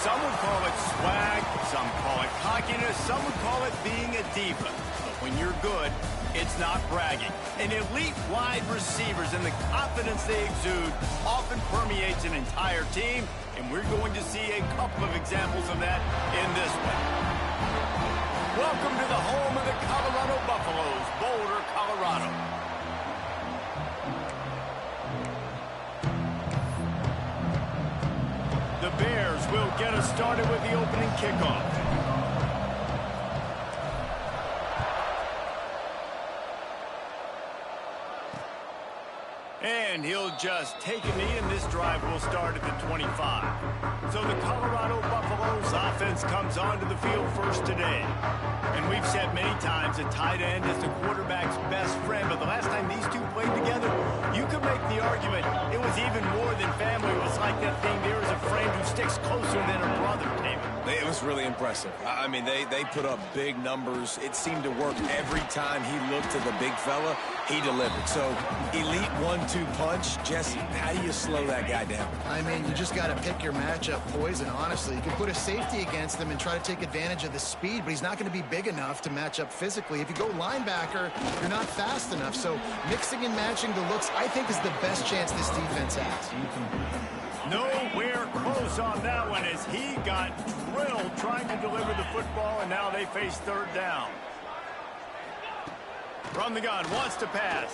Some would call it swag, some call it cockiness, some would call it being a diva. But when you're good, it's not bragging. And elite wide receivers and the confidence they exude often permeates an entire team, and we're going to see a couple of examples of that in this one. Welcome to the home of the Colorado Buffaloes, Boulder, Colorado. The Bears will get us started with the opening kickoff. And he'll just take a knee, and this drive will start at the 25. So the Colorado Buffaloes offense comes onto the field first today. And we've said many times a tight end is the quarterback's best friend, but the last time these two played together, you could make the argument it was even more than family. It was like that thing, there is a friend who sticks closer than a brother, David. It was really impressive. I mean, they put up big numbers. It seemed to work every time he looked to the big fella. He delivered. So, elite 1-2 punch. Jesse, how do you slow that guy down? I mean, you just got to pick your matchup poison, honestly. You can put a safety against him and try to take advantage of the speed, but he's not going to be big enough to match up physically. If you go linebacker, you're not fast enough. So, mixing and matching the looks, I think, is the best chance this defense has. Nowhere close on that one as he got drilled trying to deliver the football, and now they face third down. From the gun, wants to pass.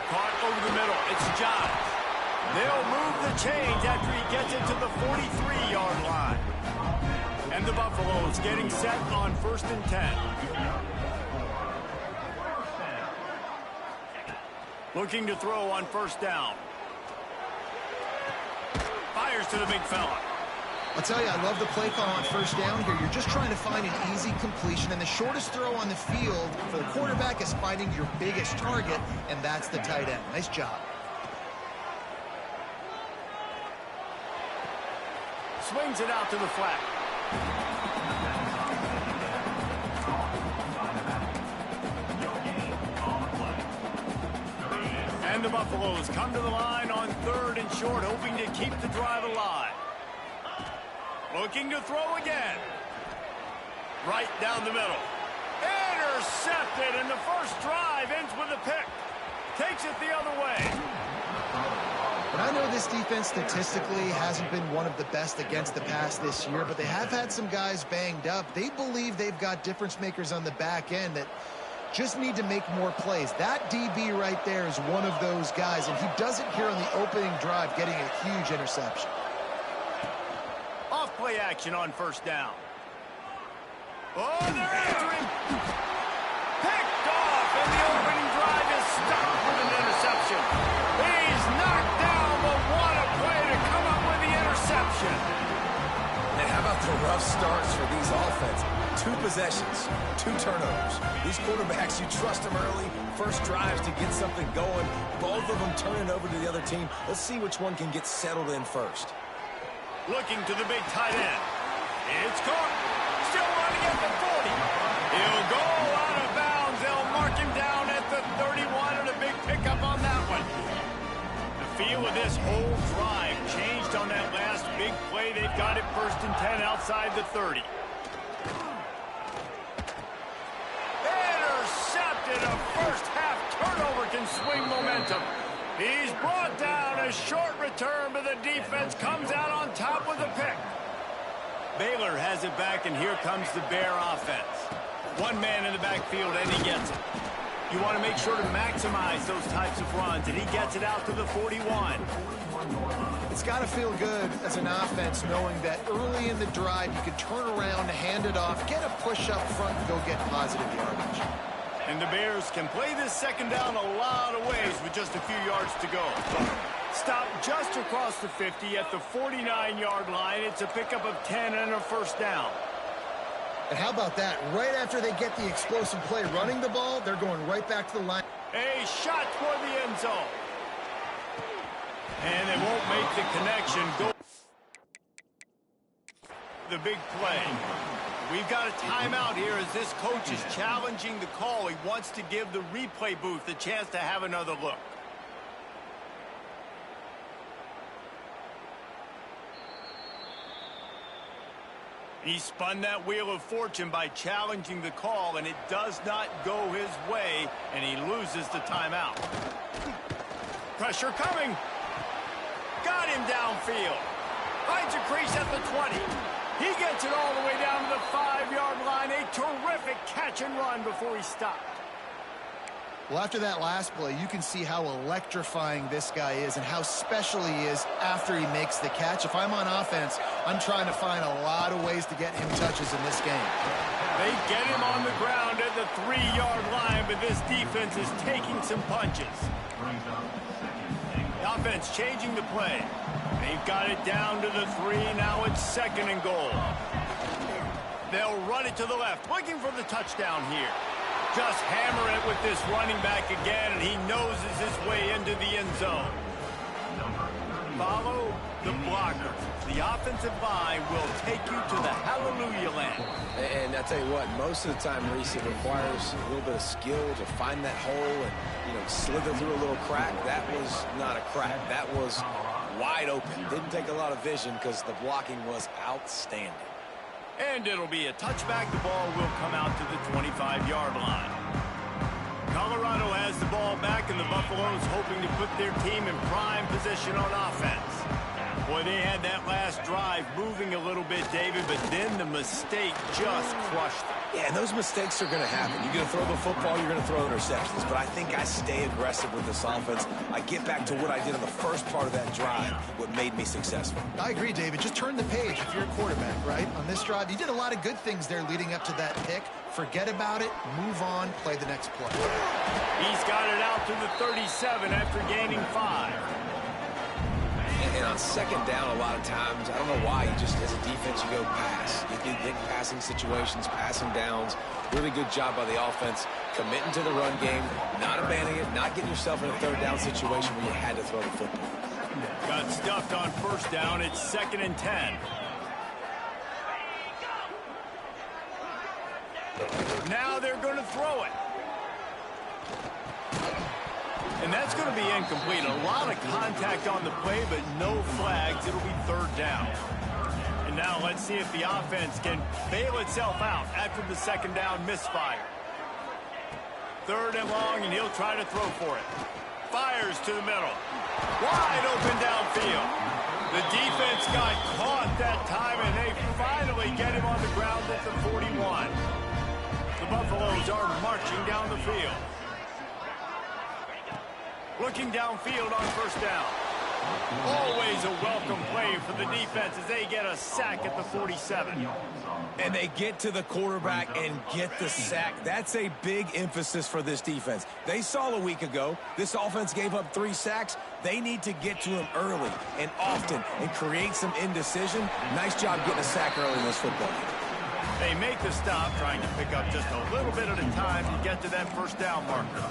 Caught over the middle. It's Josh. They'll move the chains after he gets it to the 43-yard line. And the Buffaloes getting set on 1st and 10. Looking to throw on 1st down. Fires to the big fella. I'll tell you, I love the play call on 1st down here. You're just trying to find an easy completion, and the shortest throw on the field for the quarterback is finding your biggest target, and that's the tight end. Nice job. Swings it out to the flat. And the Buffaloes come to the line on 3rd and short, hoping to keep the drive alive. Looking to throw again. Right down the middle. Intercepted, and the first drive ends with a pick. Takes it the other way. And I know this defense statistically hasn't been one of the best against the pass this year, but they have had some guys banged up. They believe they've got difference makers on the back end that just need to make more plays. That DB right there is one of those guys, and he does it here on the opening drive, getting a huge interception. Off-play action on 1st down. Oh, they're after him. Picked off, and the opening drive is stopped with an interception. He's knocked down, but what a play to come up with the interception. And how about the rough starts for these offense? 2 possessions, 2 turnovers. These quarterbacks, you trust them early. First drives to get something going. Both of them turning over to the other team. Let's see which one can get settled in first. Looking to the big tight end. It's caught. Still running at the 40. He'll go out of bounds. They'll mark him down at the 31, and a big pickup on that one. The feel of this whole drive changed on that last big play. They've got it 1st and 10 outside the 30. Intercepted. A first-half turnover can swing momentum. He's brought down. A short return, but the defense comes out on top with a pick. Baylor has it back, and here comes the Bear offense. One man in the backfield, and he gets it. You want to make sure to maximize those types of runs, and he gets it out to the 41. It's got to feel good as an offense knowing that early in the drive you can turn around, hand it off, get a push up front, and go get positive yardage. And the Bears can play this 2nd down a lot of ways with just a few yards to go. Stop just across the 50 at the 49-yard line. It's a pickup of 10 and a 1st down. And how about that? Right after they get the explosive play running the ball, they're going right back to the line. A shot toward the end zone. And they won't make the connection. Go. The big play. We've got a timeout here as this coach is challenging the call. He wants to give the replay booth a chance to have another look. He spun that wheel of fortune by challenging the call, and it does not go his way, and he loses the timeout. Pressure coming. Got him downfield. Finds a crease at the 20. He gets it all the way down to the 5-yard line. A terrific catch and run before he stopped. Well, after that last play, you can see how electrifying this guy is and how special he is after he makes the catch. If I'm on offense, I'm trying to find a lot of ways to get him touches in this game. They get him on the ground at the 3-yard line, but this defense is taking some punches. The offense changing the play. They've got it down to the 3. Now it's 2nd and goal. They'll run it to the left, looking for the touchdown here. Just hammer it with this running back again, and he noses his way into the end zone. Follow the blockers. The offensive line will take you to the hallelujah land. And I tell you what, most of the time, Reese, it requires a little bit of skill to find that hole and, slither through a little crack. That was not a crack. That was wide open. Didn't take a lot of vision because the blocking was outstanding. And it'll be a touchback. The ball will come out to the 25-yard line. Colorado has the ball back, and the Buffaloes hoping to put their team in prime position on offense. Boy, they had that last drive moving a little bit, David, but then the mistake just crushed them. Yeah, and those mistakes are going to happen. You're going to throw the football, you're going to throw interceptions. But I think I stay aggressive with this offense. I get back to what I did in the first part of that drive, what made me successful. I agree, David. Just turn the page if you're a quarterback, right? On this drive, you did a lot of good things there leading up to that pick. Forget about it, move on, play the next play. He's got it out to the 37 after gaining 5. And on 2nd down, a lot of times, I don't know why, you just, as a defense, you go pass. You do big passing situations, passing downs. Really good job by the offense, committing to the run game, not abandoning it, not getting yourself in a 3rd down situation where you had to throw the football. Got stuffed on 1st down. It's 2nd and 10. Now they're going to throw it. And that's going to be incomplete. A lot of contact on the play, but no flags. It'll be 3rd down. And now let's see if the offense can bail itself out after the 2nd down misfire. 3rd and long, and he'll try to throw for it. Fires to the middle. Wide open downfield. The defense got caught that time, and they finally get him on the ground at the 41. The Buffaloes are marching down the field. Looking downfield on 1st down. Always a welcome play for the defense as they get a sack at the 47. And they get to the quarterback and get the sack. That's a big emphasis for this defense. They saw a week ago, this offense gave up 3 sacks. They need to get to him early and often and create some indecision. Nice job getting a sack early in this football game. They make the stop, trying to pick up just a little bit at a time to get to that 1st down marker.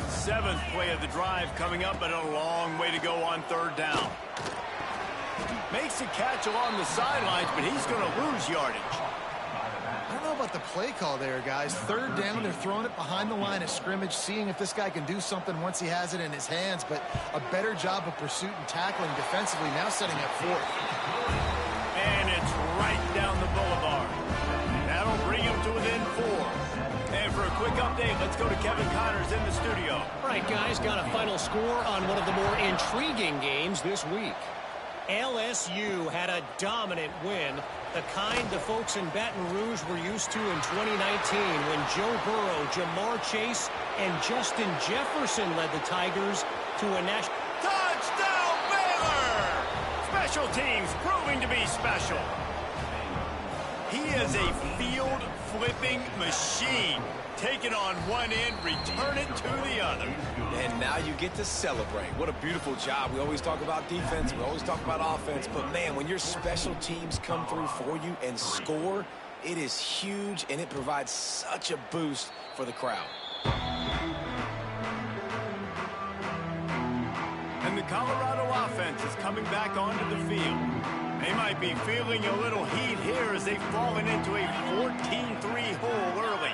7th play of the drive coming up, but a long way to go on 3rd down. Makes a catch along the sidelines, but he's going to lose yardage. I don't know about the play call there, guys. 3rd down, they're throwing it behind the line of scrimmage, seeing if this guy can do something once he has it in his hands, but a better job of pursuit and tackling defensively, now setting up 4th. And it's right down the boulevard. That'll bring him to within 4. And for a quick update, let's go to Kevin Connors in the studio. All right, guys, got a final score on one of the more intriguing games this week. LSU had a dominant win, the kind the folks in Baton Rouge were used to in 2019 when Joe Burrow, Jamar Chase, and Justin Jefferson led the Tigers to a national... Touchdown, Baylor! Special teams proving to be special. He is a field-flipping machine. Take it on one end, return it to the other. And now you get to celebrate. What a beautiful job. We always talk about defense. We always talk about offense. But, man, when your special teams come through for you and score, it is huge, and it provides such a boost for the crowd. And the Colorado offense is coming back onto the field. They might be feeling a little heat here as they've fallen into a 14-3 hole early.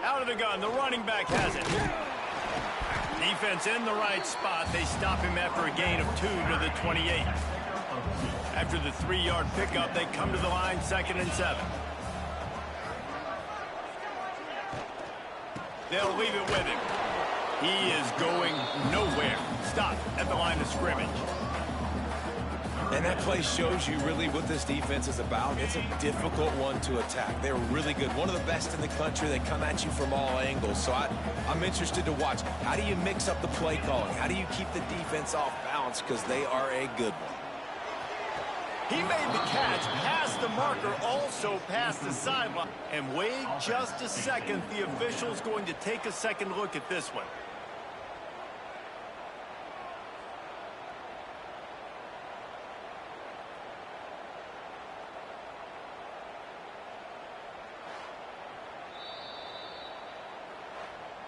Out of the gun, the running back has it. Defense in the right spot. They stop him after a gain of 2 to the 28. After the 3-yard pickup, they come to the line 2nd and 7. They'll leave it with him. He is going nowhere. Stop at the line of scrimmage. And that play shows you really what this defense is about. It's a difficult one to attack. They're really good. One of the best in the country. They come at you from all angles. So I'm interested to watch. How do you mix up the play calling? How do you keep the defense off balance? Because they are a good one. He made the catch, past the marker, also past the sideline. And wait just a second. The official's going to take a second look at this one.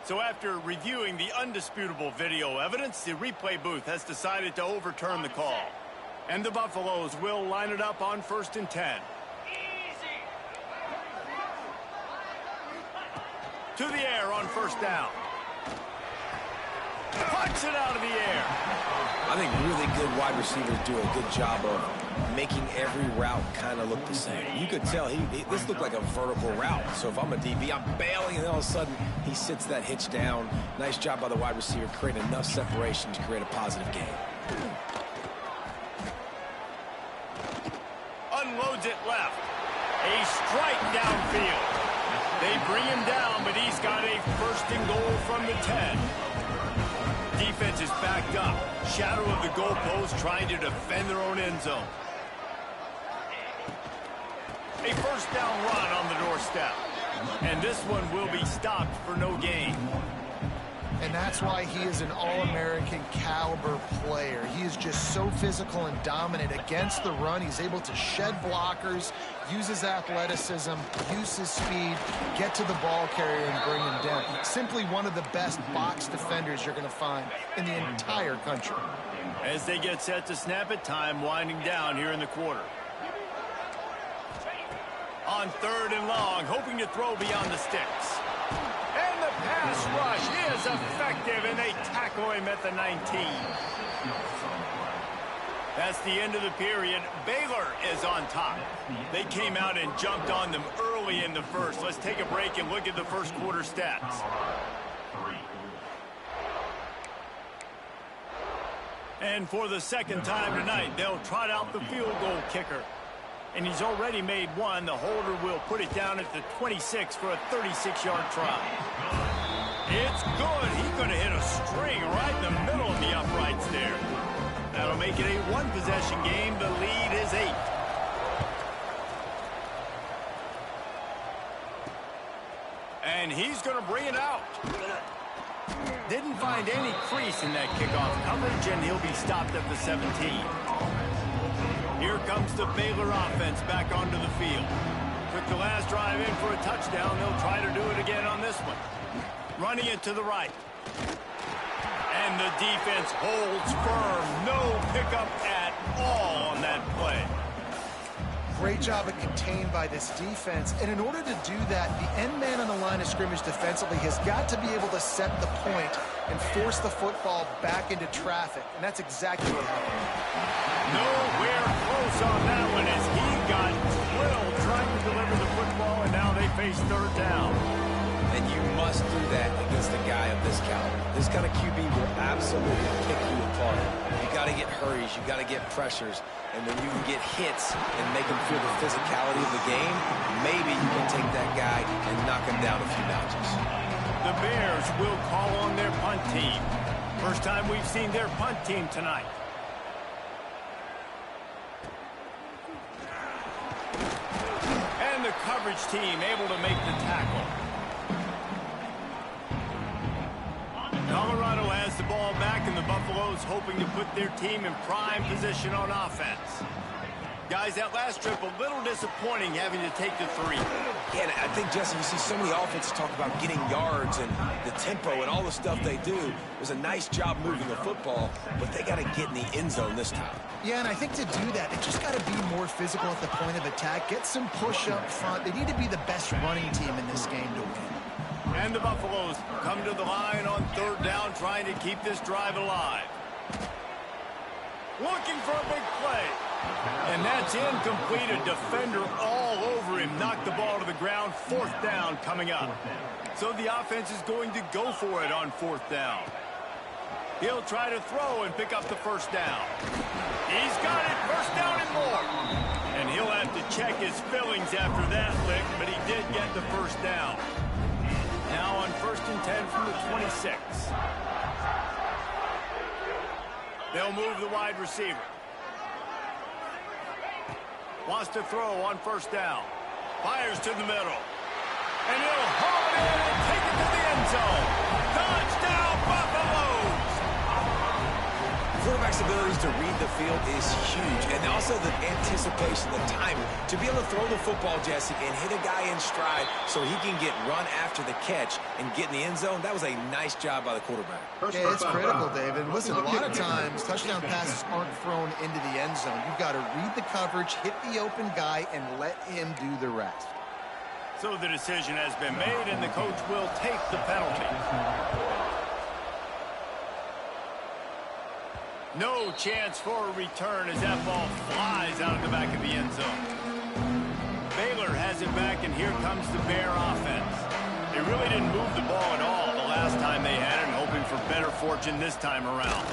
So after reviewing the undisputable video evidence, the replay booth has decided to overturn the call. And the Buffaloes will line it up on 1st and 10. To the air on 1st down. Punch it out of the air. I think really good wide receivers do a good job of making every route kind of look the same. You could tell this looked like a vertical route. So if I'm a DB, I'm bailing, and all of a sudden he sits that hitch down. Nice job by the wide receiver, creating enough separation to create a positive game. Unloads it left. A strike downfield. They bring him down, but he's got a 1st and goal from the 10. Defense is backed up. Shadow of the goalpost trying to defend their own end zone. A 1st down run on the doorstep. And this one will be stopped for no gain. And that's why he is an All-American caliber player. He is just so physical and dominant against the run. He's able to shed blockers, use his athleticism, use his speed, get to the ball carrier and bring him down. Simply one of the best box defenders you're going to find in the entire country. As they get set to snap it, time winding down here in the quarter. On 3rd and long, hoping to throw beyond the sticks. And the pass rush is effective, and they tackle him at the 19. That's the end of the period. Baylor is on top. They came out and jumped on them early in the 1st. Let's take a break and look at the 1st quarter stats. And for the 2nd time tonight, they'll trot out the field goal kicker. And he's already made one. The holder will put it down at the 26 for a 36-yard try. It's good. He's going to hit a string right in the middle of the uprights there. That'll make it a 1-possession game. The lead is 8. And he's going to bring it out. Didn't find any crease in that kickoff coverage, and he'll be stopped at the 17. Here comes the Baylor offense back onto the field. Took the last drive in for a touchdown. They'll try to do it again on this one. Running it to the right. And the defense holds firm. No pickup at all on that play. Great job of contained by this defense. And in order to do that, the end man on the line of scrimmage defensively has got to be able to set the point and force the football back into traffic. And that's exactly what happened. Nowhere close on that one as he got drilled trying to deliver the football, and now they face 3rd down. And you must do that against a guy of this caliber. This kind of QB will absolutely pick you apart. You got to get hurries, you got to get pressures, and when you can get hits and make him feel the physicality of the game, maybe you can take that guy and knock him down a few notches. The Bears will call on their punt team. First time we've seen their punt team tonight. And the coverage team able to make the tackle. Colorado has the ball back, and the Buffaloes hoping to put their team in prime position on offense. Guys, that last trip a little disappointing having to take the 3. Yeah, and I think, Jesse, you see so many offenses talk about getting yards and the tempo and all the stuff they do. It was a nice job moving the football, but they got to get in the end zone this time. Yeah, and I think to do that, they just got to be more physical at the point of attack, get some push up front. They need to be the best running team in this game to win. And the Buffaloes come to the line on 3rd down, trying to keep this drive alive. Looking for a big play. That's incomplete. A defender all over him. Knocked the ball to the ground. 4th down coming up. So the offense is going to go for it on 4th down. He'll try to throw and pick up the 1st down. He's got it. 1st down and more. And he'll have to check his fillings after that lick, but he did get the 1st down. Now on 1st and 10 from the 26. They'll move the wide receiver. Wants to throw on 1st down. Fires to the middle. And he'll haul it in and take it to the end zone. Touchdown, Buffaloes! Quarterback's abilities to read the field is huge, and also the anticipation, the timing. To be able to throw the football, Jesse, and hit a guy in stride so he can get run after the catch and get in the end zone, that was a nice job by the quarterback. Yeah, it's critical, David. Listen, a lot of times, touchdown passes aren't thrown into the end zone. You've got to read the coverage, hit the open guy, and let him do the rest. So the decision has been made, and the coach will take the penalty. No chance for a return as that ball flies out of the back of the end zone. Baylor has it back, and here comes the Bear offense. They really didn't move the ball at all the last time they had it, hoping for better fortune this time around.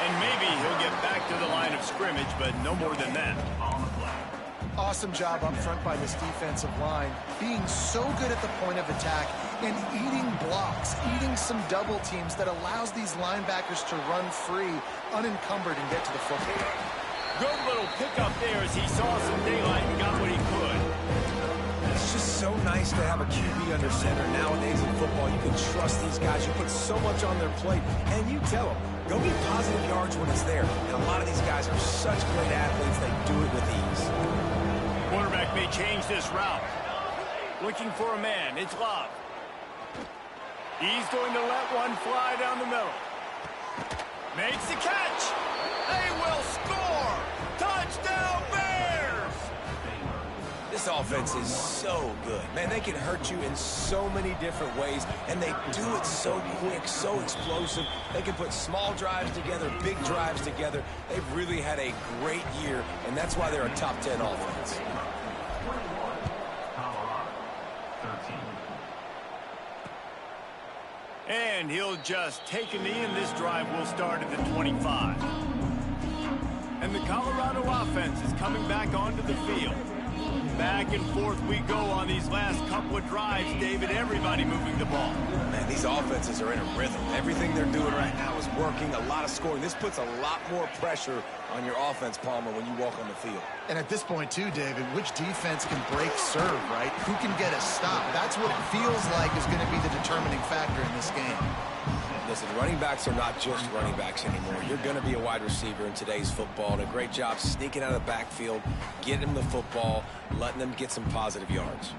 And maybe he'll get back to the line of scrimmage, but no more than that. Awesome job up front by this defensive line, being so good at the point of attack and eating blocks, eating some double teams that allows these linebackers to run free, unencumbered, and get to the football. Good little pickup there as he saw some daylight and got what he could. It's just so nice to have a QB under center. Nowadays in football, you can trust these guys. You put so much on their plate, and you tell them, go get positive yards when it's there. And a lot of these guys are such great athletes, they do it with ease. Quarterback may change this route. Looking for a man. It's Love. He's going to let one fly down the middle. Makes the catch. They will score. Touchdown, Bears! This offense is so good. Man, they can hurt you in so many different ways, and they do it so quick, so explosive. They can put small drives together, big drives together. They've really had a great year, and that's why they're a top 10 offense. And he'll just take a knee, and this drive will start at the 25. And the Colorado offense is coming back onto the field. Back and forth we go on these last couple of drives, David. Everybody moving the ball. Man, these offenses are in a rhythm. Everything they're doing right now is working, a lot of scoring. This puts a lot more pressure on your offense, Palmer, when you walk on the field. And at this point, too, David, which defense can break serve, right? Who can get a stop? That's what it feels like is going to be the determining factor in this game. Listen, running backs are not just running backs anymore. You're going to be a wide receiver in today's football, and a great job sneaking out of the backfield, getting them the football, letting them get some positive yards.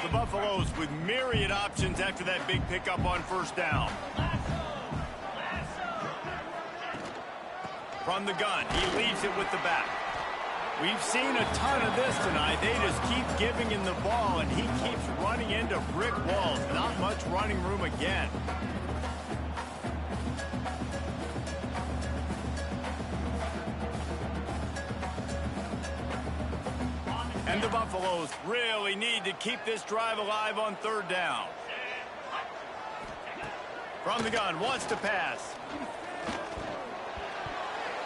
The Buffaloes with myriad options after that big pickup on 1st down. From the gun, he leaves it with the back. We've seen a ton of this tonight. They just keep giving him the ball, and he keeps running into brick walls. Not much running room again. And the Buffaloes really need to keep this drive alive on 3rd down. From the gun, wants to pass.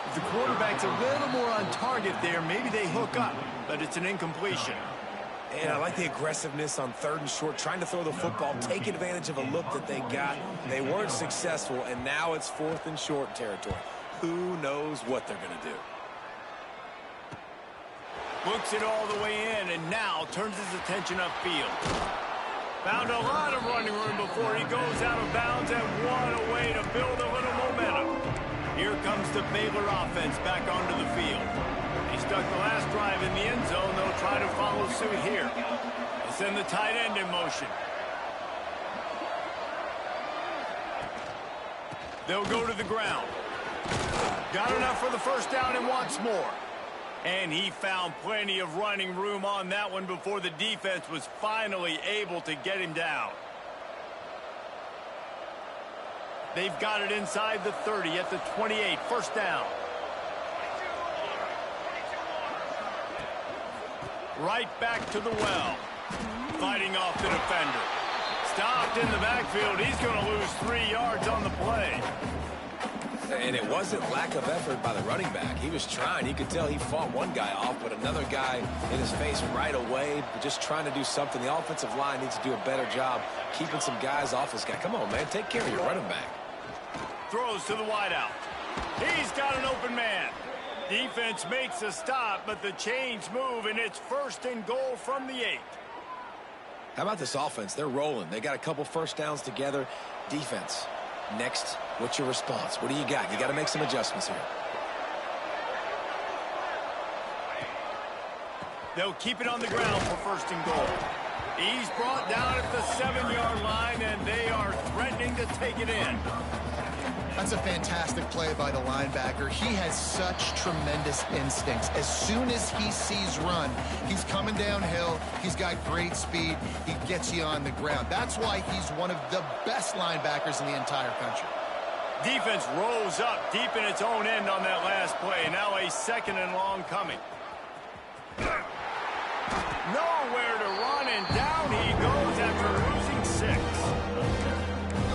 If the quarterback's a little more on target there, maybe they hook up, but it's an incompletion. And I like the aggressiveness on 3rd and short, trying to throw the football, take advantage of a look that they got. They weren't successful, and now it's 4th and short territory. Who knows what they're going to do? Looks it all the way in, and now turns his attention upfield. Found a lot of running room before he goes out of bounds, and what a way to build a little momentum. Here comes the Baylor offense back onto the field. They stuck the last drive in the end zone. They'll try to follow suit here. They send the tight end in motion. They'll go to the ground. Got enough for the 1st down and wants more. And he found plenty of running room on that one before the defense was finally able to get him down. They've got it inside the 30 at the 28. 1st down. Right back to the well. Fighting off the defender. Stopped in the backfield. He's going to lose 3 yards on the play. And it wasn't lack of effort by the running back. He was trying. You could tell he fought one guy off, but another guy in his face right away, just trying to do something. The offensive line needs to do a better job keeping some guys off this guy. Come on, man. Take care of your running back. Throws to the wideout. He's got an open man. Defense makes a stop, but the chains move, and it's 1st and goal from the 8. How about this offense? They're rolling. They got a couple first downs together. Defense. Next, what's your response? What do you got? You got to make some adjustments here. They'll keep it on the ground for 1st and goal. He's brought down at the 7-yard line, and they are threatening to take it in. That's a fantastic play by the linebacker. He has such tremendous instincts. As soon as he sees run, he's coming downhill. He's got great speed. He gets you on the ground. That's why he's one of the best linebackers in the entire country. Defense rolls up deep in its own end on that last play. Now a 2nd and long coming. Nowhere to run, and down he goes after losing 6.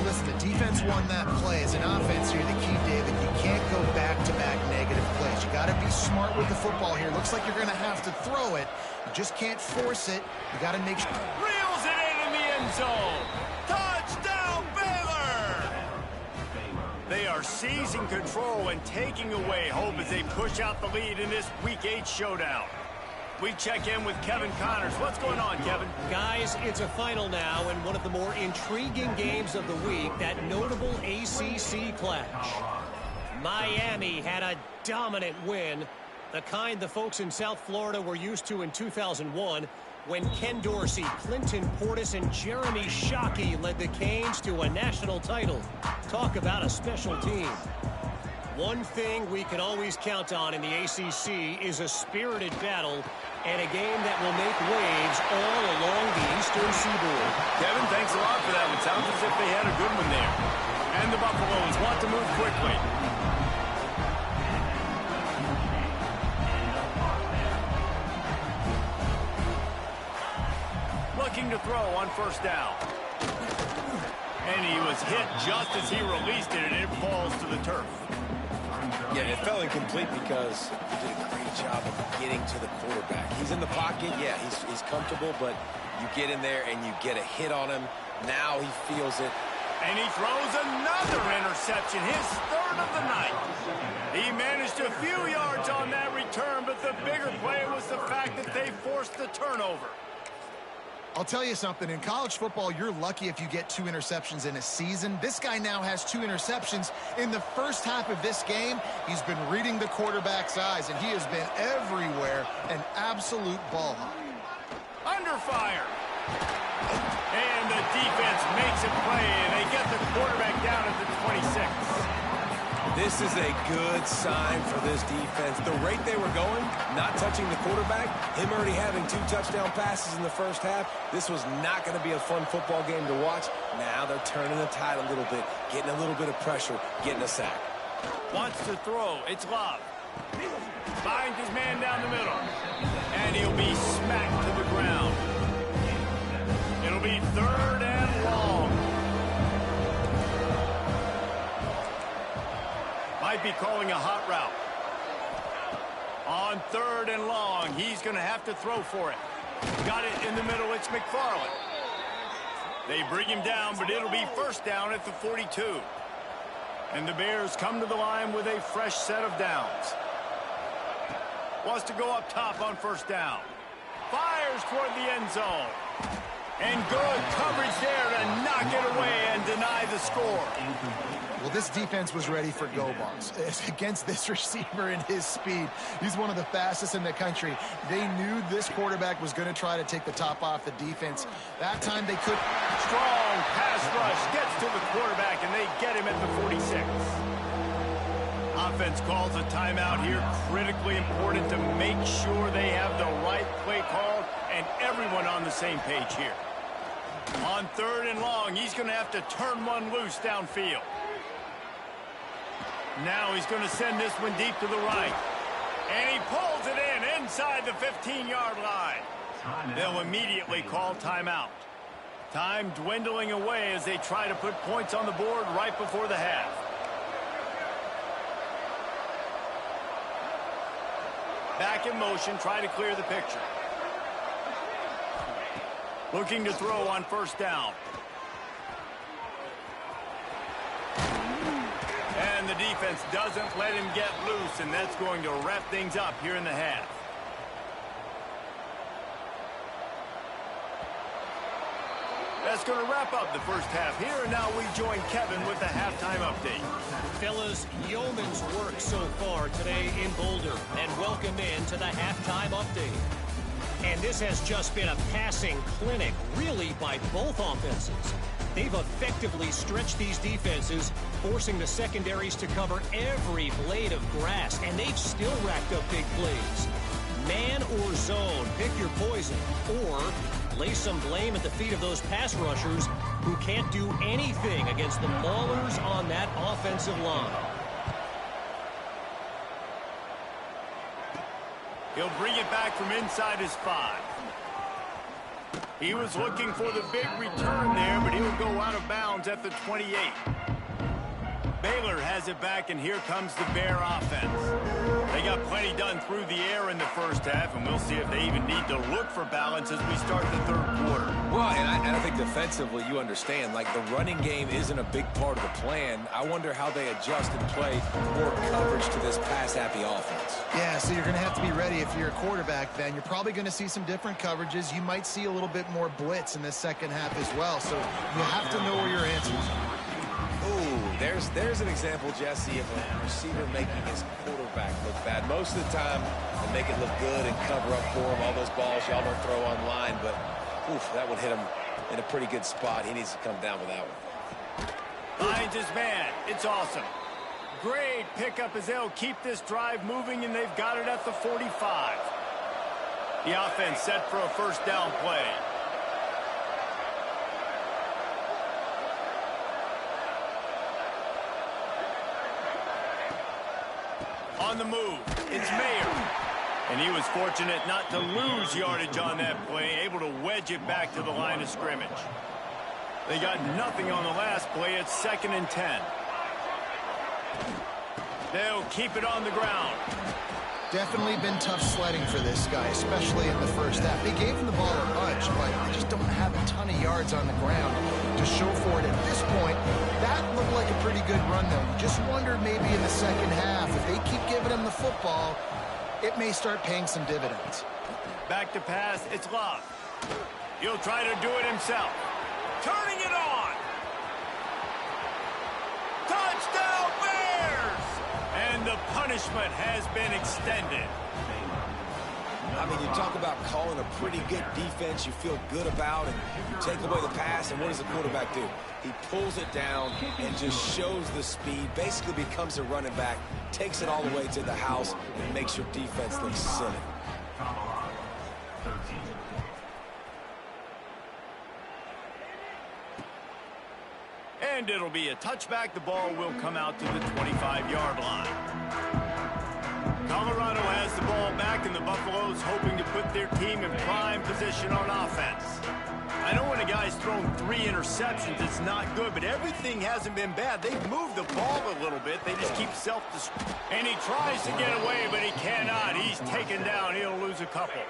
Listen, the defense won that play. As an offense here, the key, David, you can't go back-to-back negative plays. You got to be smart with the football here. Looks like you're going to have to throw it. You just can't force it. You got to make sure. Reels it in the end zone. Touchdown, Baylor! They are seizing control and taking away hope as they push out the lead in this Week 8 showdown. We check in with Kevin Connors. What's going on, Kevin? Guys, it's a final now in one of the more intriguing games of the week, that notable ACC clash. Miami had a dominant win, the kind the folks in South Florida were used to in 2001, when Ken Dorsey, Clinton Portis, and Jeremy Shockey led the Canes to a national title. Talk about a special team. One thing we can always count on in the ACC is a spirited battle and a game that will make waves all along the Eastern Seaboard. Kevin, thanks a lot for that one. Sounds as if they had a good one there. And the Buffaloes want to move quickly. Looking to throw on 1st down. And he was hit just as he released it, and it falls to the turf. Yeah, it fell incomplete because he did a great job of getting to the quarterback. He's in the pocket. Yeah, he's comfortable, but you get in there and you get a hit on him. Now he feels it. And he throws another interception, his 3rd of the night. He managed a few yards on that return, but the bigger play was the fact that they forced the turnover. I'll tell you something. In college football, you're lucky if you get 2 interceptions in a season. This guy now has 2 interceptions. In the first half of this game, he's been reading the quarterback's eyes, and he has been everywhere, an absolute ball hawk. Under fire. And the defense makes a play, and they get the quarterback down at the 26. This is a good sign for this defense. The rate they were going, not touching the quarterback, him already having 2 touchdown passes in the first half, this was not going to be a fun football game to watch. Now they're turning the tide a little bit, getting a little bit of pressure, getting a sack. Wants to throw. It's Love. Finds his man down the middle. And he'll be smacked to the ground. It'll be 3rd and long. Might be calling a hot route. On 3rd and long, he's going to have to throw for it. Got it in the middle. It's McFarland. They bring him down, but it'll be 1st down at the 42. And the Bears come to the line with a fresh set of downs. Wants to go up top on 1st down. Fires toward the end zone. And good coverage there to knock it away and deny the score. Well, this defense was ready for go balls. Against this receiver and his speed, he's one of the fastest in the country. They knew this quarterback was going to try to take the top off the defense. That time they could. Strong pass rush gets to the quarterback, and they get him at the 46. Offense calls a timeout here. Critically important to make sure they have the right play called and everyone on the same page here. On 3rd and long, he's going to have to turn one loose downfield. Now he's going to send this one deep to the right. And he pulls it in inside the 15-yard line. They'll immediately call timeout. Time dwindling away as they try to put points on the board right before the half. Back in motion, try to clear the picture. Looking to throw on first down. And the defense doesn't let him get loose, and that's going to wrap things up here in the half. That's going to wrap up the first half here, and now we join Kevin with the halftime update. Fellas, yeoman's work so far today in Boulder, and welcome in to the halftime update. And this has just been a passing clinic, really, by both offenses. They've effectively stretched these defenses, forcing the secondaries to cover every blade of grass, and they've still racked up big plays. Man or zone, pick your poison, or lay some blame at the feet of those pass rushers who can't do anything against the maulers on that offensive line. He'll bring it back from inside his 5. He was looking for the big return there, but he'll go out of bounds at the 28. Baylor has it back, and here comes the Bear offense. They got plenty done through the air in the first half, and we'll see if they even need to look for balance as we start the third quarter. Well, and I think defensively, you understand, like the running game isn't a big part of the plan. I wonder how they adjust and play more coverage to this pass-happy offense. Yeah, so you're going to have to be ready if you're a quarterback then. You're probably going to see some different coverages. You might see a little bit more blitz in the second half as well, so you have to know where your answers are. There's an example, Jesse, of a receiver making his quarterback look bad. Most of the time, they make it look good and cover up for him. All those balls y'all don't throw online, but that would hit him in a pretty good spot. He needs to come down with that one. Finds his man. It's awesome. Great pickup as they'll keep this drive moving, and they've got it at the 45. The offense set for a first down play. On the move, it's Mayer. And he was fortunate not to lose yardage on that play, able to wedge it back to the line of scrimmage. They got nothing on the last play. It's 2nd and 10. They'll keep it on the ground. Definitely been tough sledding for this guy, especially in the first half. They gave him the ball a bunch, but they just don't have a ton of yards on the ground to show for it at this point. That looked like a pretty good run, though. You just wondered maybe in the second half, if they keep giving him the football, it may start paying some dividends. Back to pass, it's Love. He'll try to do it himself. Turning it on. Touchdown Bears! And the punishment has been extended. I mean, you talk about calling a pretty good defense you feel good about, and you take away the pass, and what does the quarterback do? He pulls it down and just shows the speed, basically becomes a running back, takes it all the way to the house, and makes your defense look silly. And it'll be a touchback. The ball will come out to the 25-yard line. Colorado has the ball back, and the Buffaloes hoping to put their team in prime position on offense. I know when a guy's thrown 3 interceptions, it's not good, but everything hasn't been bad. They've moved the ball a little bit. They just keep self-destruct. And he tries to get away, but he cannot. He's taken down. He'll lose a couple.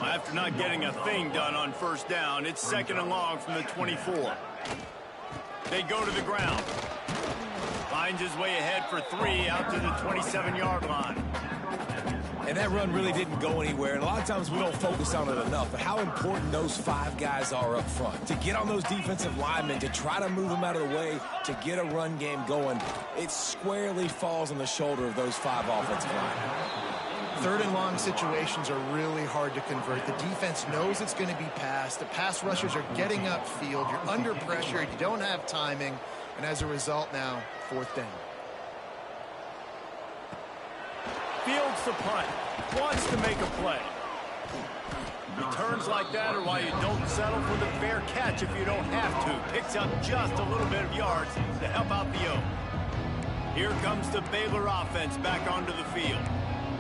After not getting a thing done on first down, it's 2nd and long from the 24. They go to the ground. Finds his way ahead for 3 out to the 27-yard line. And that run really didn't go anywhere. And a lot of times we don't focus on it enough, but how important those 5 guys are up front. To get on those defensive linemen, to try to move them out of the way, to get a run game going, it squarely falls on the shoulder of those 5 offensive linemen. 3rd and long situations are really hard to convert. The defense knows it's going to be passed. The pass rushers are getting upfield. You're under pressure. You don't have timing. And as a result now, 4th down. Fields the punt. Wants to make a play. Returns like that are why you don't settle for the fair catch if you don't have to. Picks up just a little bit of yards to help out the O. Here comes the Baylor offense back onto the field.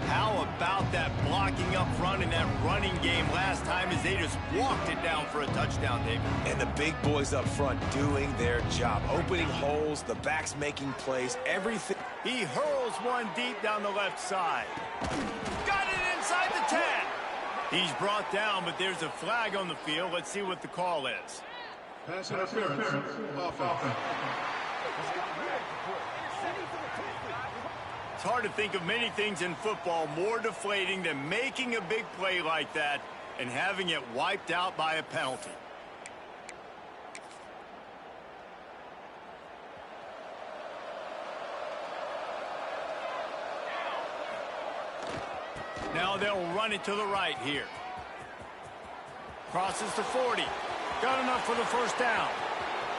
How about that blocking up front in that running game last time as they just walked it down for a touchdown, David? And the big boys up front doing their job. Opening holes, the backs making plays, everything. He hurls one deep down the left side. Got it inside the 10. He's brought down, but there's a flag on the field. Let's see what the call is. Pass interference. Offense. It's hard to think of many things in football more deflating than making a big play like that and having it wiped out by a penalty. Now they'll run it to the right here. Crosses to 40. Got enough for the first down.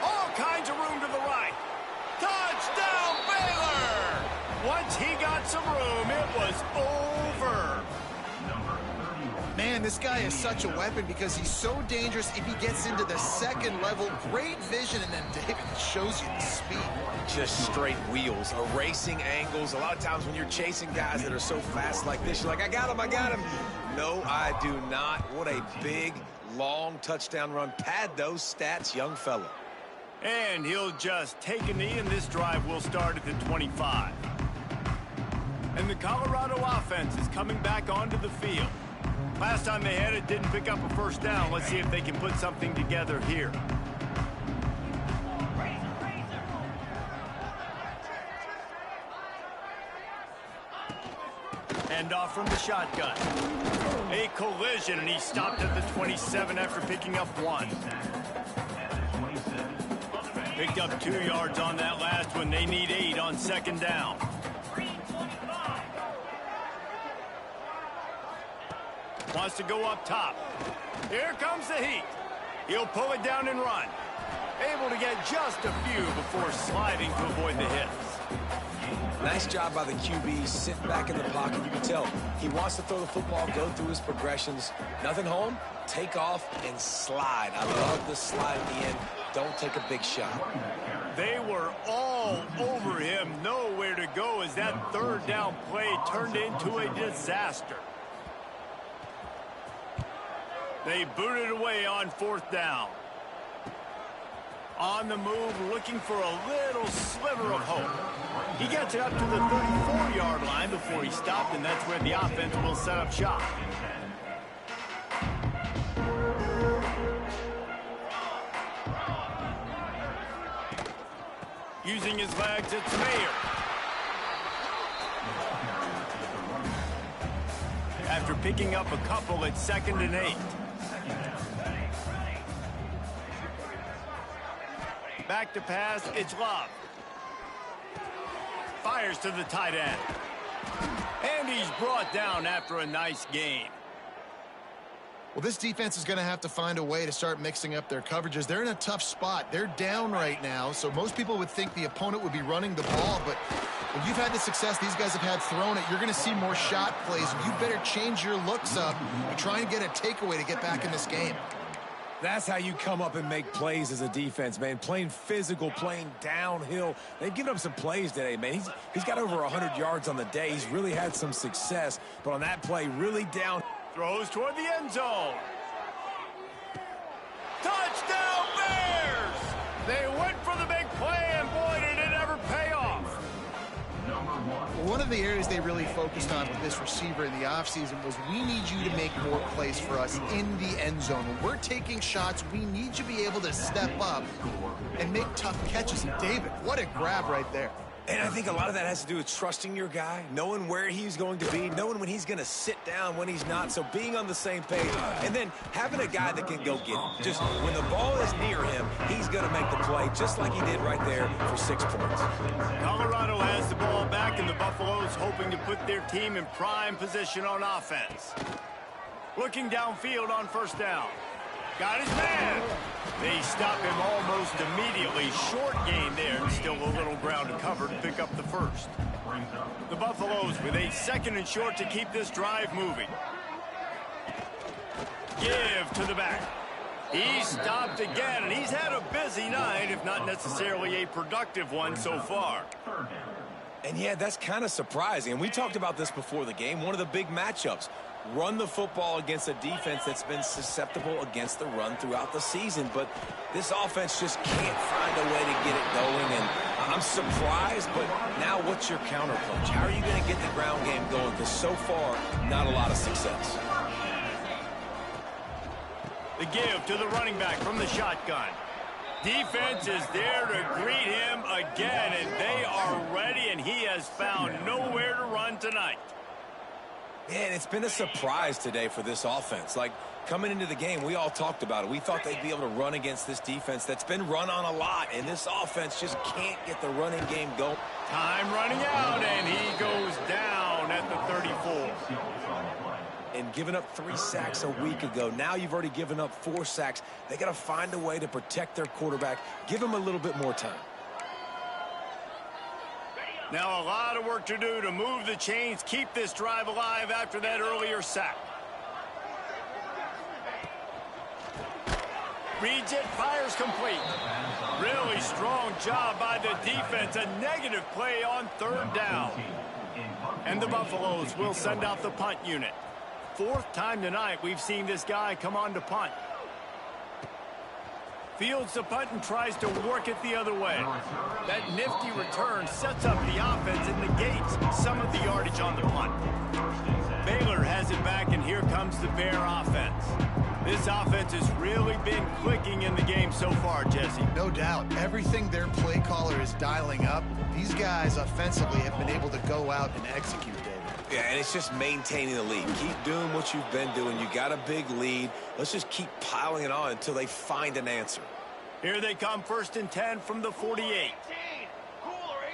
All kinds of room to the right. Touchdown, Baylor! Once he got some room, it was over. Man, this guy is such a weapon because he's so dangerous if he gets into the second level. Great vision, and then David shows you the speed. Just straight wheels, erasing angles. A lot of times when you're chasing guys that are so fast like this, you're like, I got him. No, I do not. What a big, long touchdown run. Pad those stats, young fella. And he'll just take a knee, and this drive will start at the 25. And the Colorado offense is coming back onto the field. Last time they had it, didn't pick up a first down. Let's see if they can put something together here. Hand off from the shotgun. A collision, and he stopped at the 27 after picking up 1. Picked up 2 yards on that last one. They need 8 on second down. Wants to go up top. Here comes the heat. He'll pull it down and run. Able to get just a few before sliding to avoid the hits. Nice job by the QB, sitting back in the pocket. You can tell he wants to throw the football, go through his progressions. Nothing home, take off and slide. I love the slide at the end. Don't take a big shot. They were all over him. Nowhere to go as that third down play turned into a disaster. They booted away on fourth down. On the move, looking for a little sliver of hope. He gets it up to the 34-yard line before he stopped, and that's where the offense will set up shop. Using his legs, it's Mayer. After picking up a couple, it's 2nd and 8. Back to pass, it's Love. Fires to the tight end. And he's brought down after a nice gain. Well, this defense is going to have to find a way to start mixing up their coverages. They're in a tough spot. They're down right now, so most people would think the opponent would be running the ball, but when you've had the success these guys have had throwing it, you're going to see more shot plays. You better change your looks up and try and get a takeaway to get back in this game. That's how you come up and make plays as a defense, man. Playing physical, playing downhill. They've given up some plays today, man. He's got over 100 yards on the day. He's really had some success, but on that play, really down. Throws toward the end zone. Touchdown, Bears! They went for the big play, and boy, did it ever pay off. One of the areas they really focused on with this receiver in the offseason was we need you to make more plays for us in the end zone. When we're taking shots, we need you to be able to step up and make tough catches. And David, what a grab right there. And I think a lot of that has to do with trusting your guy, knowing where he's going to be, knowing when he's going to sit down, when he's not. So being on the same page, and then having a guy that can go get him. Just when the ball is near him, he's going to make the play, just like he did right there for 6 points. Colorado has the ball back, and the Buffaloes hoping to put their team in prime position on offense. Looking downfield on first down. Got his man. They stop him almost immediately. Short gain there, and still a little ground to cover to pick up the first. The Buffaloes with a 2nd and short to keep this drive moving. Give to the back. He stopped again, and he's had a busy night, if not necessarily a productive one so far. And yeah, that's kind of surprising. And we talked about this before the game. One of the big matchups. Run the football against a defense that's been susceptible against the run throughout the season. But this offense just can't find a way to get it going. And I'm surprised, but now what's your counterpunch? How are you going to get the ground game going? Because so far, not a lot of success. The give to the running back from the shotgun. Defense is there to greet him again, and they are ready, and he has found nowhere to run tonight. Man, it's been a surprise today for this offense. Like, coming into the game, we all talked about it. We thought they'd be able to run against this defense that's been run on a lot, and this offense just can't get the running game going. Time running out, and he goes down at the 34. And giving up 3 sacks a week ago. Now you've already given up 4 sacks. They got to find a way to protect their quarterback. Give him a little bit more time. Now a lot of work to do to move the chains, keep this drive alive after that earlier sack. Reads it, fires complete. Really strong job by the defense. A negative play on 3rd down. And the Buffaloes will send out the punt unit. 4th time tonight we've seen this guy come on to punt. Fields the punt and tries to work it the other way. That nifty return sets up the offense and negates some of the yardage on the punt. Baylor has it back, and here comes the Bear offense. This offense has really been clicking in the game so far, Jesse. No doubt. Everything their play caller is dialing up, these guys offensively have been able to go out and execute, David. Yeah, and it's just maintaining the lead. Keep doing what you've been doing. You got a big lead. Let's just keep piling it on until they find an answer. Here they come, 1st and 10 from the 48. 18. Cooler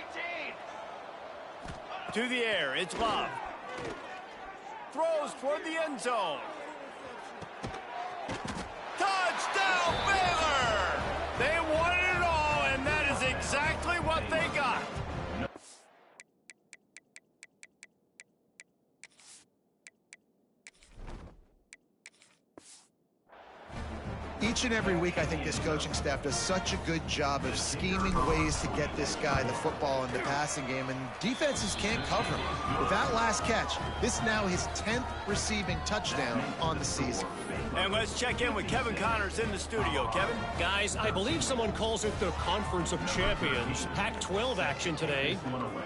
18. To the air, it's Love. Throws toward the end zone. Touchdown, Baylor! They wanted it all, and that is exactly what they got. Each and every week, I think this coaching staff does such a good job of scheming ways to get this guy the football in the passing game, and defenses can't cover him. With that last catch, this is now his 10th receiving touchdown on the season. And let's check in with Kevin Connors in the studio. Kevin? Guys, I believe someone calls it the Conference of Champions. Pac-12 action today.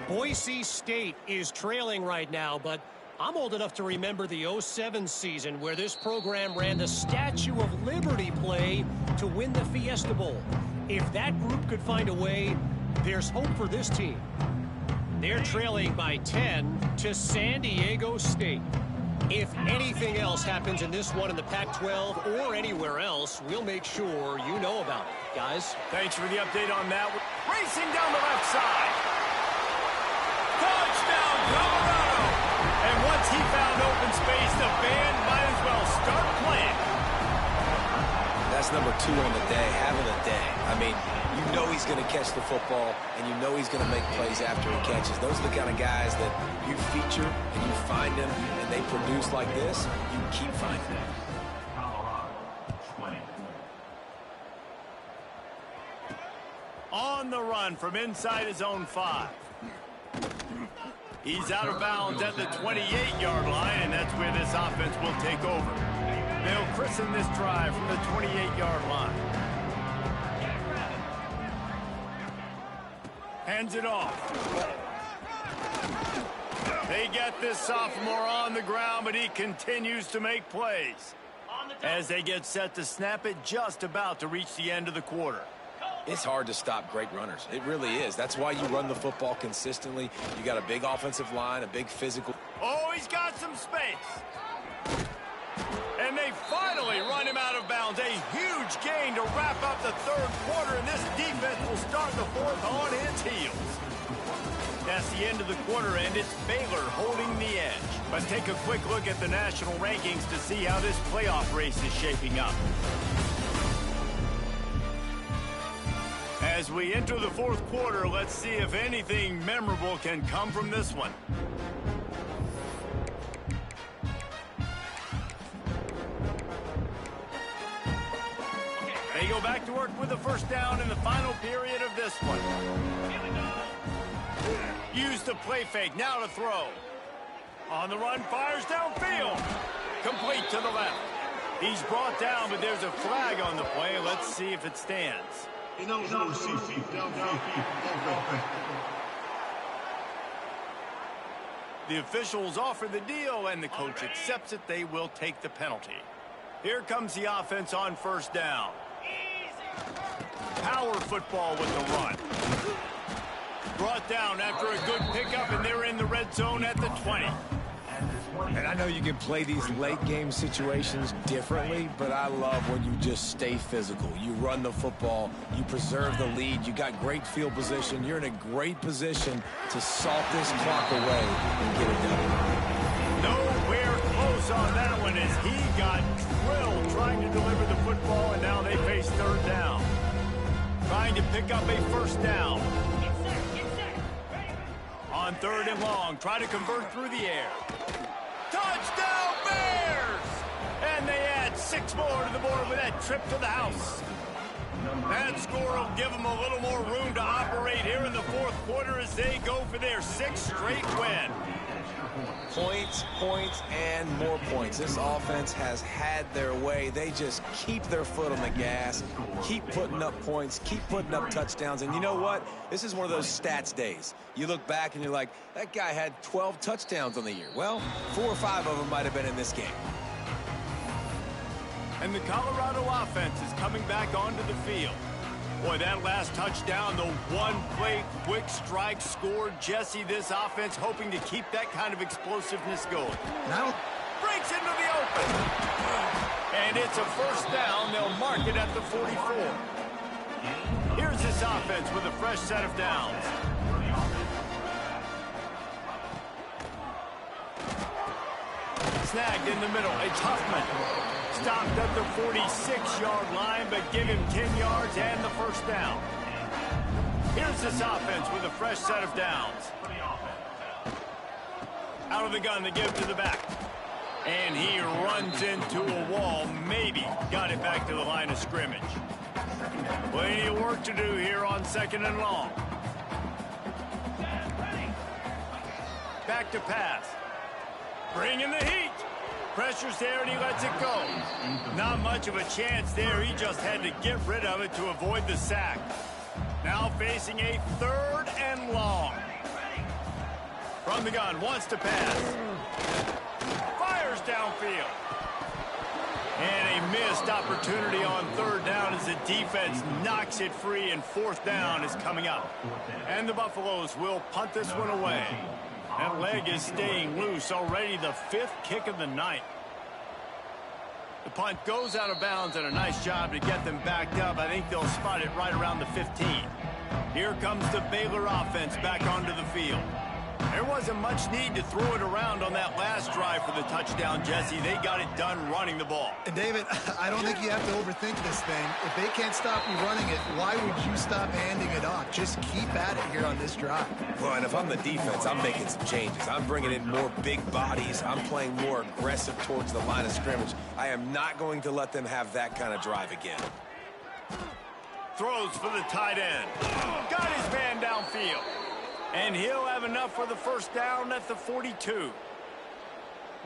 Boise State is trailing right now, but I'm old enough to remember the 07 season where this program ran the Statue of Liberty play to win the Fiesta Bowl. If that group could find a way, there's hope for this team. They're trailing by 10 to San Diego State. If anything else happens in this one in the Pac-12 or anywhere else, we'll make sure you know about it. Guys? Thanks for the update on that. Racing down the left side. Touchdown, Colorado! And once he found open space, the band might as well start playing. That's number 2 on the day, having a day. I mean, you know he's going to catch the football, and you know he's going to make plays after he catches. Those are the kind of guys that you feature, and you find them, and they produce like this, you keep finding them. On the run from inside his own 5. He's out of bounds at the 28-yard line, and that's where this offense will take over. They'll christen this drive from the 28-yard line. Hands it off. They get this sophomore on the ground, but he continues to make plays. As they get set to snap it, just about to reach the end of the quarter. It's hard to stop great runners. It really is. That's why you run the football consistently. You got a big offensive line, a big physical. Oh, he's got some space. And they finally run him out of bounds. A huge gain to wrap up the 3rd quarter, and this defense will start the 4th on its heels. That's the end of the quarter, and it's Baylor holding the edge. Let's take a quick look at the national rankings to see how this playoff race is shaping up. As we enter the 4th quarter, let's see if anything memorable can come from this one. They go back to work with the 1st down in the final period of this one. Use the play fake, now to throw. On the run, fires downfield. Complete to the left. He's brought down, but there's a flag on the play. Let's see if it stands. Ncaa26 downfield offense. The officials offer the deal, and the coach accepts it. They will take the penalty. Here comes the offense on first down. Power football with the run. Brought down after a good pickup, and they're in the red zone at the 20. And I know you can play these late game situations differently, but I love when you just stay physical. You run the football, you preserve the lead, you got great field position, you're in a great position to salt this clock away and get it done. Nowhere close on that one as he got drilled trying to deliver the football, and now they face third down. Trying to pick up a first down. On third and long, try to convert through the air. Touchdown Bears! And they add 6 more to the board with that trip to the house. That score will give them a little more room to operate here in the fourth quarter as they go for their 6th straight win. Points, points, and more points. This offense has had their way. They just keep their foot on the gas, keep putting up points, keep putting up touchdowns. And you know what? This is one of those stats days. You look back and you're like, that guy had 12 touchdowns on the year. Well, 4 or 5 of them might have been in this game. And the Colorado offense is coming back onto the field. Boy, that last touchdown, the one-play quick strike scored. Jesse, this offense hoping to keep that kind of explosiveness going. Now Breaks into the open. And it's a first down. They'll mark it at the 44. Here's this offense with a fresh set of downs. Snagged in the middle. It's Huffman. Stopped at the 46-yard line, but give him 10 yards and the first down. Here's this offense with a fresh set of downs. Out of the gun to give to the back. And he runs into a wall. Maybe got it back to the line of scrimmage. Plenty of work to do here on second and long. Back to pass. Bringing the heat. Pressure's there and he lets it go. Not much of a chance there. He just had to get rid of it to avoid the sack. Now facing a third and long. From the gun, wants to pass. Fires downfield. And a missed opportunity on third down as the defense knocks it free, and fourth down is coming up. And the Buffaloes will punt this one away. That leg is staying loose. Already the 5th kick of the night. The punt goes out of bounds, and a nice job to get them backed up. I think they'll spot it right around the 15. Here comes the Baylor offense back onto the field. There wasn't much need to throw it around on that last drive for the touchdown, Jesse. They got it done running the ball. And David, I don't think you have to overthink this thing. If they can't stop you running it, why would you stop handing it off? Just keep at it here on this drive. Well, and if I'm the defense, I'm making some changes. I'm bringing in more big bodies. I'm playing more aggressive towards the line of scrimmage. I am not going to let them have that kind of drive again. Throws for the tight end. Got his man downfield. And he'll have enough for the first down at the 42.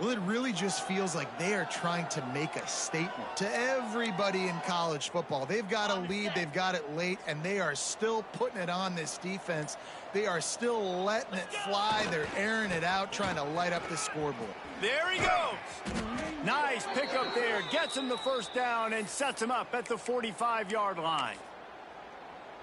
Well, it really just feels like they are trying to make a statement to everybody in college football. They've got a lead, they've got it late, and they are still putting it on this defense. They are still letting it fly. They're airing it out, trying to light up the scoreboard. There he goes. Nice pickup there. Gets him the first down and sets him up at the 45-yard line.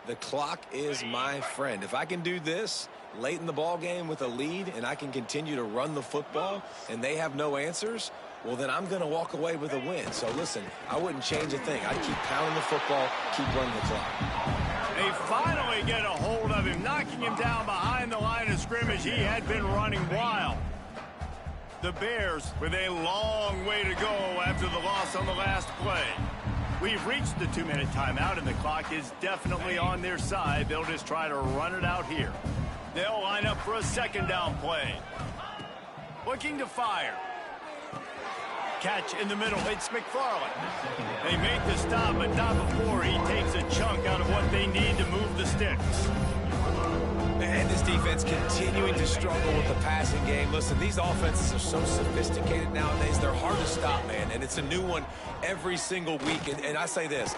The clock is my friend. If I can do this late in the ball game with a lead and I can continue to run the football and they have no answers, well, then I'm going to walk away with a win. So, listen, I wouldn't change a thing. I'd keep pounding the football, keep running the clock. They finally get a hold of him, knocking him down behind the line of scrimmage. He had been running wild. The Bears with a long way to go after the loss on the last play. We've reached the 2-minute timeout, and the clock is definitely on their side. They'll just try to run it out here. They'll line up for a second down play. Looking to fire. Catch in the middle. It's McFarland. They make the stop, but not before he takes a chunk out of what they need to move the sticks. And this defense continuing to struggle with the passing game. Listen, these offenses are so sophisticated nowadays. They're hard to stop, man. And it's a new one every single week. And I say this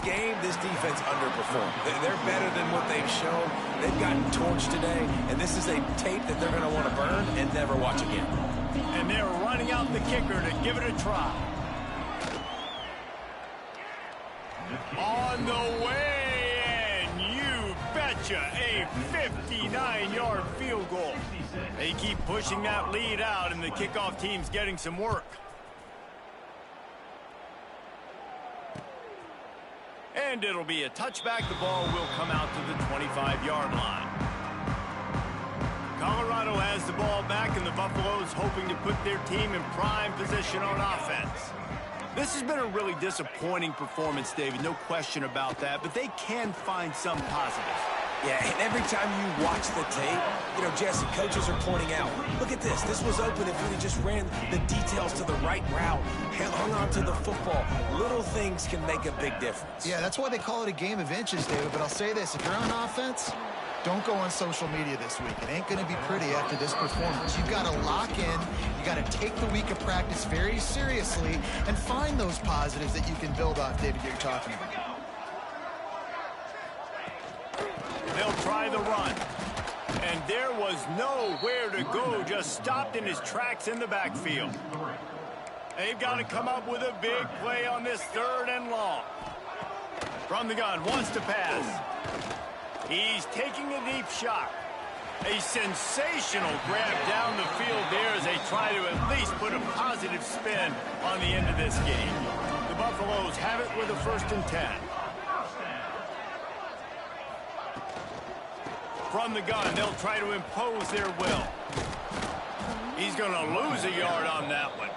game, this defense underperformed. They're better than what they've shown. They've gotten torched today. And this is a tape that they're going to want to burn and never watch again. And they're running out the kicker to give it a try. On the way, and you betcha, a 59-yard field goal. They keep pushing that lead out, and the kickoff team's getting some work. And it'll be a touchback. The ball will come out to the 25-yard line. Colorado has the ball back, and the Buffaloes hoping to put their team in prime position on offense. This has been a really disappointing performance, David, no question about that, but they can find some positives. Yeah, and every time you watch the tape, you know, Jesse, coaches are pointing out, look at this. This was open if we just ran the details to the right route, hung on to the football. Little things can make a big difference. Yeah, that's why they call it a game of inches, David, but I'll say this. If you're on offense, don't go on social media this week. It ain't going to be pretty after this performance. You've got to lock in. You got to take the week of practice very seriously and find those positives that you can build off, David, that you're talking about. They'll try the run. And there was nowhere to go, just stopped in his tracks in the backfield. They've got to come up with a big play on this 3rd and long. From the gun, wants to pass. He's taking a deep shot. A sensational grab down the field there as they try to at least put a positive spin on the end of this game. The Buffaloes have it with a 1st and 10. From the gun, they'll try to impose their will. He's going to lose a yard on that one.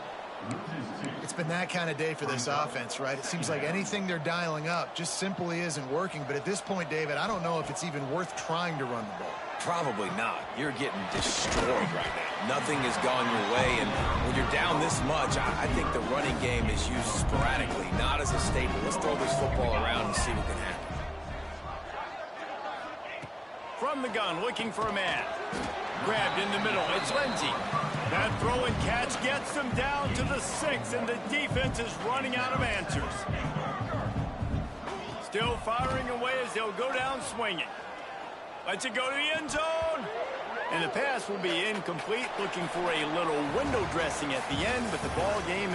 It's been that kind of day for this offense, right? It seems like anything they're dialing up just simply isn't working. But at this point, David, I don't know if it's even worth trying to run the ball. Probably not. You're getting destroyed right now. Nothing has gone your way, and when you're down this much, I think the running game is used sporadically, not as a staple. Let's throw this football around and see what can happen. From the gun, looking for a man. Grabbed in the middle. It's Lindsey. That throw and catch gets them down to the 6, and the defense is running out of answers. Still firing away as they'll go down swinging. Lets it go to the end zone. And the pass will be incomplete, looking for a little window dressing at the end, but the ball game is